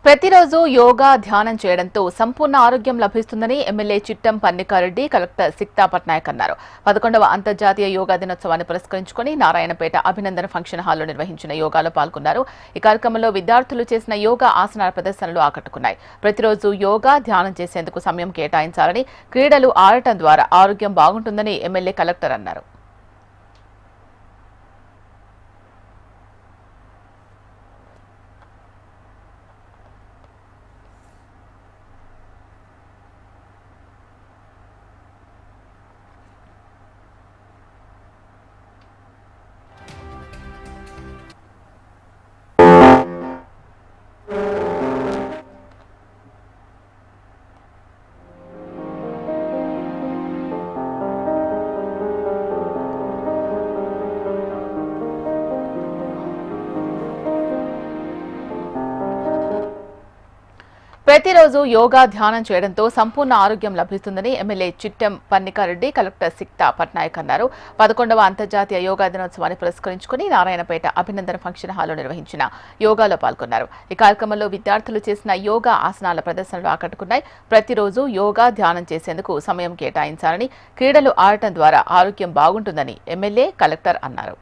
ప్రతిరోజు యోగా ధ్యానం చేయడంతో సంపూర్ణ ఆరోగ్యం లభిస్తుందని ఎమ్మెల్యే చిట్టం పన్నికారెడ్డి కలెక్టర్ సిక్తా పట్నాయక్ అన్నారు. 11వ అంతర్జాతీయ యోగా దినోత్సవాన్ని పురస్కరించుకుని నారాయణపేట అభినందన ఫంక్షన్ హాల్లో నిర్వహించిన యోగాలో పాల్గొన్నారు. ఈ కార్యక్రమంలో విద్యార్థులు చేసిన యోగా ఆసనాల ప్రదర్శనలు ఆకట్టుకున్నాయి. ప్రతిరోజు యోగా ధ్యానం చేసేందుకు సమయం కేటాయించాలని, క్రీడలు ఆడటం ద్వారా ఆరోగ్యం బాగుంటుందని ఎమ్మెల్యే కలెక్టర్ అన్నారు. ప్రతిరోజు యోగా ధ్యానం చేయడంతో సంపూర్ణ ఆరోగ్యం లభిస్తుందని ఎమ్మెల్యే చిట్టం పన్నికారెడ్డి కలెక్టర్ సిక్తా పట్నాయక్ అన్నారు. 11వ అంతర్జాతీయ యోగా దినోత్సవాన్ని పురస్కరించుకుని నారాయణపేట అభినందన ఫంక్షన్ హాల్లో నిర్వహించిన యోగాలో పాల్గొన్నారు. ఈ కార్యక్రమంలో విద్యార్థులు చేసిన యోగా ఆసనాల ప్రదర్శనలు ఆకట్టుకున్నాయి. ప్రతిరోజు యోగా ధ్యానం చేసేందుకు సమయం కేటాయించాలని, క్రీడలు ఆడటం ద్వారా ఆరోగ్యం బాగుంటుందని ఎమ్మెల్యే కలెక్టర్ అన్నారు.